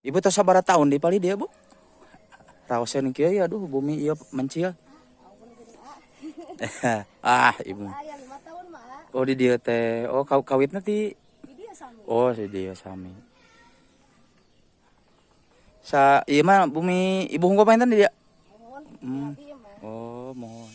Ibu tos sabaraha tahun di pali dia, Bu? Raosan kieu ya, aduh bumi ieu mencil. Ibu. Aya 5 tahun mah. Oh di dieu teh. Oh kawitna ti. Di dia sami. Oh si dieu sami. Sa ieu mah bumi ibu hungkul painten di dia. Mohon Hmm. ieu mah. Oh, mohon.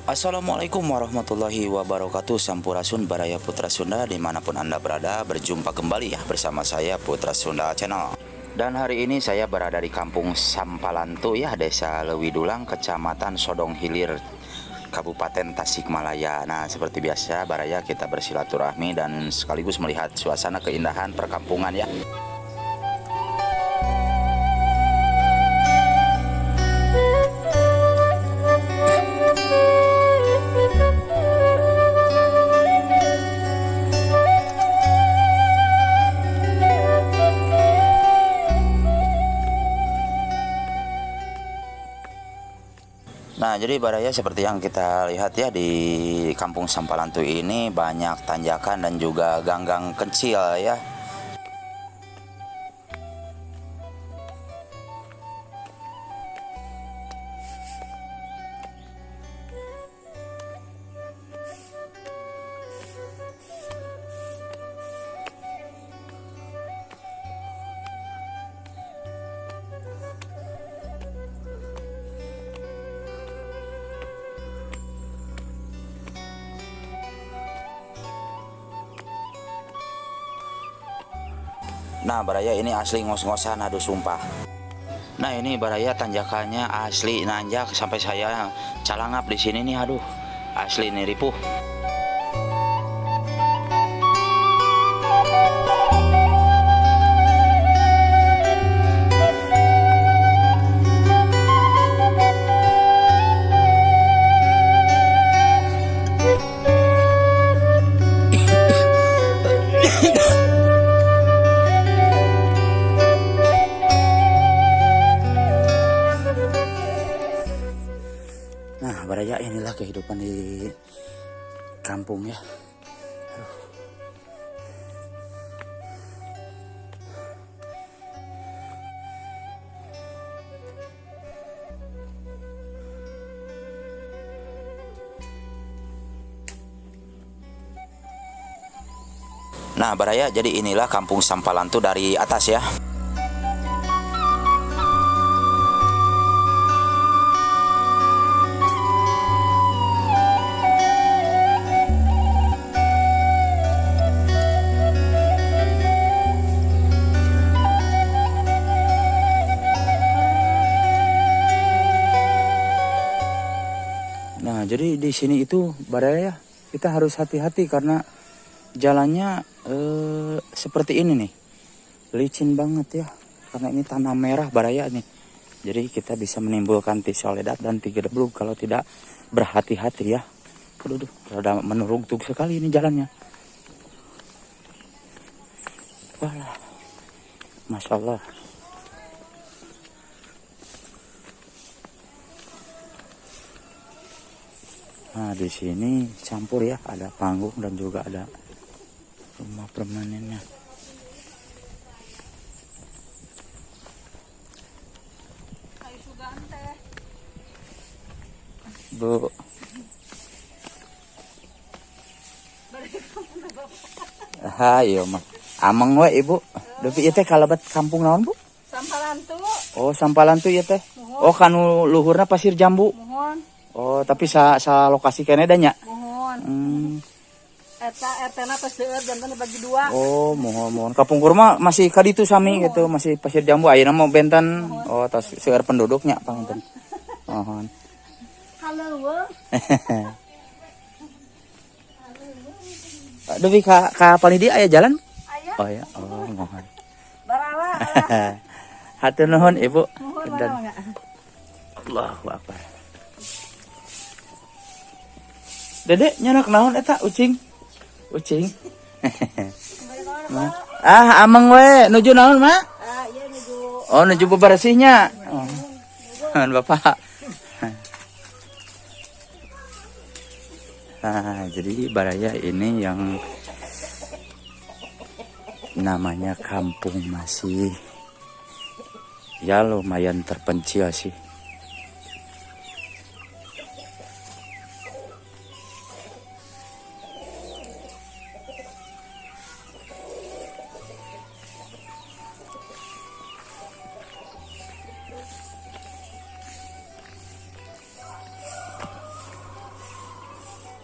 Assalamualaikum warahmatullahi wabarakatuh. Sampurasun Baraya Putra Sunda dimanapun Anda berada. Berjumpa kembali ya bersama saya Putra Sunda Channel. Dan hari ini saya berada di kampung Sampalantu ya, Desa Lewidulang, Kecamatan Sodong Hilir, Kabupaten Tasikmalaya. Nah seperti biasa Baraya kita bersilaturahmi dan sekaligus melihat suasana keindahan perkampungan ya. Nah, jadi Baraya seperti yang kita lihat ya di kampung Sampalantu ini banyak tanjakan dan juga gang-gang kecil ya. Nah Baraya ini asli ngos-ngosan, aduh sumpah. Nah ini Baraya tanjakannya asli nanjak sampai saya calangap di sini nih, aduh asli nih ripuh. Nah Baraya inilah kehidupan di kampung ya. Nah Baraya, jadi inilah kampung Sampalantu dari atas ya. Nah, jadi di sini itu Baraya kita harus hati-hati karena jalannya seperti ini nih. Licin banget ya. Karena ini tanah merah Baraya nih. Jadi kita bisa menimbulkan tisoledat dan tigedeblug kalau tidak berhati-hati ya. Aduh, rada menuruntuk sekali ini jalannya. Wah, Masya Allah. Nah di sini campur ya, ada panggung dan juga ada rumah permanennya. Bu. Iya mah. Ameng we Ibu. Dupi ieu teh kalabat kampung naon Bu? Sampalantu. Oh Sampalantu ieu teh. Oh kanu luhurna Pasir Jambu. Mohon. Oh tapi sa lokasi kene da nya. Mohon. Eta RT-na teh seueur janten dibagi 2. Oh mohon. Kapungkur mah masih kaditu sami gitu, masih Pasir Jambu. Ayeuna mah benten. Oh tos seueur penduduknya panganten. Mohon. Halo. Dupi ka paling dia aya jalan? Aya. Oh ya, oh mohon. Barala. Hatur nuhun Ibu. Mohon Dan mana enggak? Allahu Akbar. Dedek nyanak naon eta ucing? Ucing. Ameng we nuju naon, Mak? Iya nuju. Oh, nuju bebersihnya. Oh. Bapak. Nah, jadi Baraya ini yang namanya kampung masih ya lumayan terpencil sih.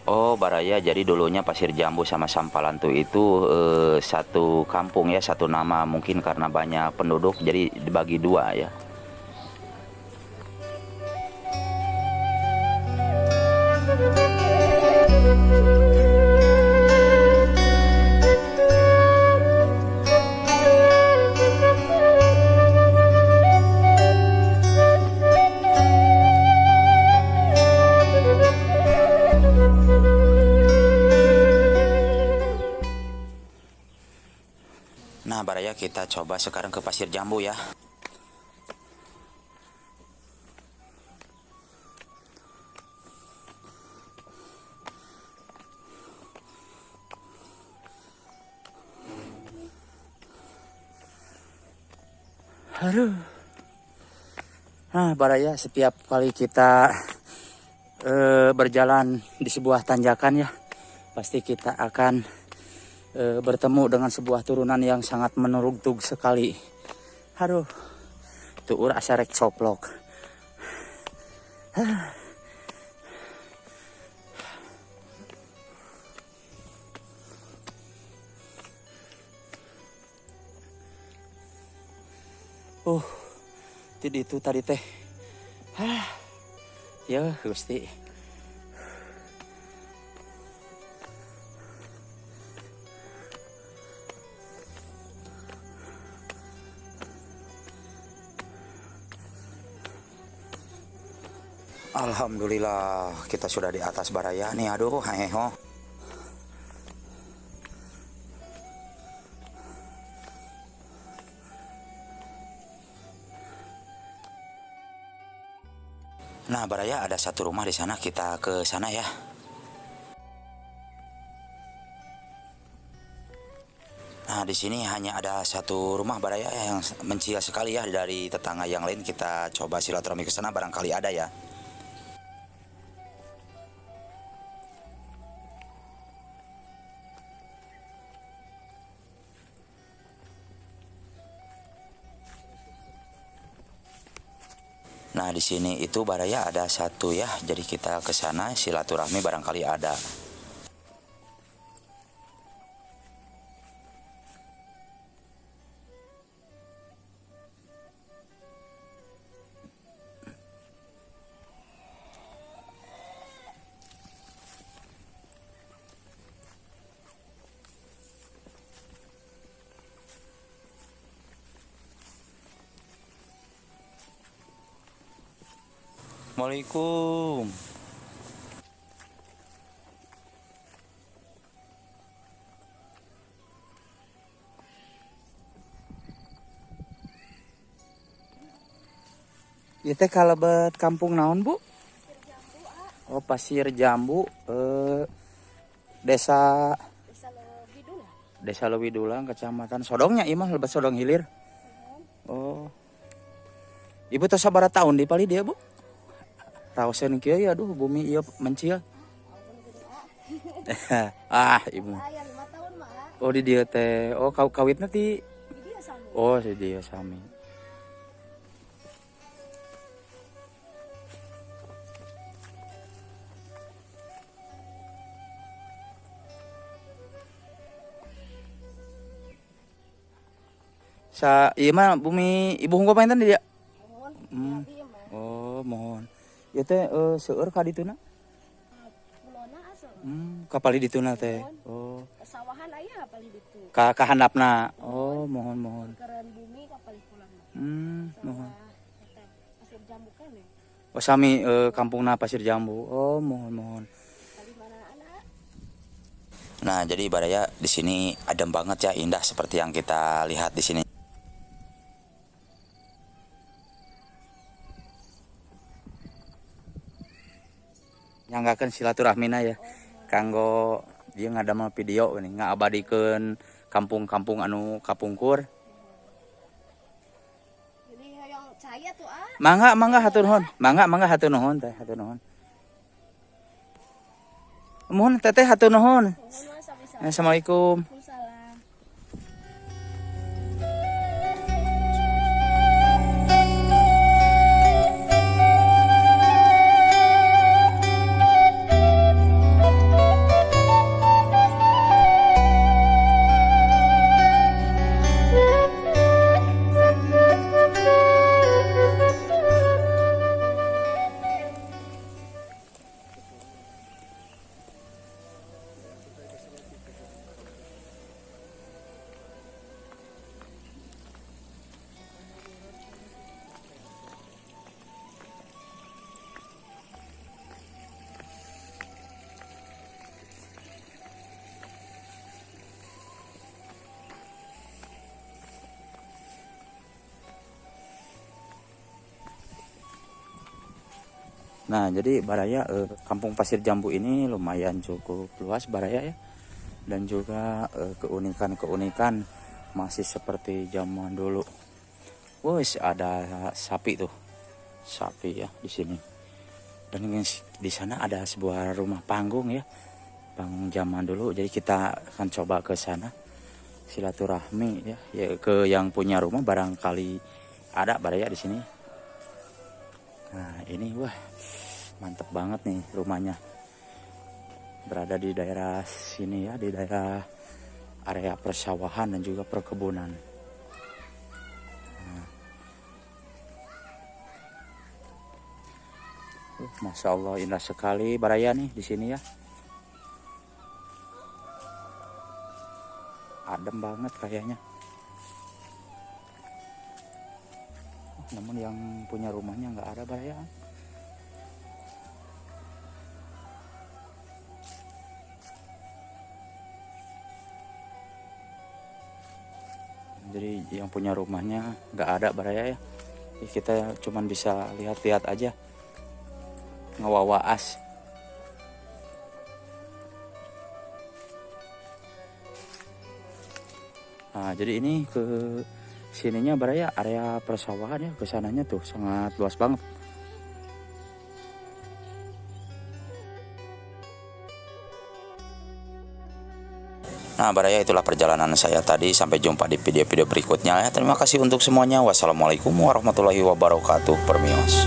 Oh, Baraya, jadi dulunya Pasir Jambu sama Sampalantu itu satu kampung ya, satu nama. Mungkin karena banyak penduduk jadi dibagi dua ya. Nah, Baraya, kita coba sekarang ke Pasir Jambu ya. Aduh. Nah, Baraya, setiap kali kita berjalan di sebuah tanjakan ya, pasti kita akan bertemu dengan sebuah turunan yang sangat menurutug sekali. Aduh, itu urak sarek coplok. Jadi itu tadi teh. Ya, Gusti. Alhamdulillah kita sudah di atas Baraya nih. Aduh, heho. Nah, Baraya, ada satu rumah di sana, kita ke sana ya. Nah, di sini hanya ada satu rumah Baraya yang mencil sekali ya dari tetangga yang lain. Kita coba silaturahmi ke sana, barangkali ada ya. Nah, di sini itu Baraya ada satu ya. Jadi kita ke sana silaturahmi, barangkali ada. Assalamualaikum. Ya teh kalebet kampung naon, Bu? Oh, Pasir Jambu. Desa Desa Lewidulang, Kecamatan Sodongnya, imah lebet Sodong Hilir. Oh. Ibu teh sabaraha tahun di Pali dia, Bu? Raoseun kieu ya, aduh bumi ieu mencil. Ibu. Oh, di dieu teh. Oh, kawitna ti. Oh, si dieu sami. Ieu mah bumi ibu hungkul painten di dia. Oh, mohon. Ya teh seueur ka dituna? Kulona asal. Kapali dituna teh. Oh. Sawahan aya kapali ditu. Ka handapna. Oh, mohon. Keren bumi kapali pulang. Mohon. Pasir jambu kan ya. Oh sami kampungna Pasir Jambu. Oh mohon. Kali mana anak? Nah, jadi Baraya di sini adem banget ya, indah seperti yang kita lihat di sini. Nyanggakeun silaturahmina ya. Kanggo dia ngadamel video ini ngabadikeun kampung-kampung anu kapungkur. Jadi yang cahaya tuh Mangga hatur nuhun. Mangga hatur nuhun teh, hatur nuhun. Mohon teteh hatur nuhun. Assalamualaikum. Waalaikumsalam. Nah, jadi Baraya kampung Pasir Jambu ini lumayan cukup luas Baraya ya. Dan juga keunikan-keunikan masih seperti zaman dulu. Wes ada sapi tuh. Sapi ya di sini. Dan di sana ada sebuah rumah panggung ya. Panggung zaman dulu. Jadi kita akan coba ke sana silaturahmi ya, ke yang punya rumah barangkali ada Baraya di sini. Nah, ini wah mantep banget nih rumahnya. Berada di daerah sini ya, di daerah area persawahan dan juga perkebunan. Nah. Masya Allah indah sekali Baraya nih di sini ya. Adem banget kayaknya. Namun yang punya rumahnya nggak ada Baraya. Jadi yang punya rumahnya nggak ada Baraya ya. Jadi kita cuman bisa lihat-lihat aja, ngewawaas. Nah, jadi ini ke sininya Baraya area persawahan ya, ke sananya tuh sangat luas banget. Nah Baraya, itulah perjalanan saya tadi. Sampai jumpa di video-video berikutnya ya. Terima kasih untuk semuanya. Wassalamualaikum warahmatullahi wabarakatuh. Permios.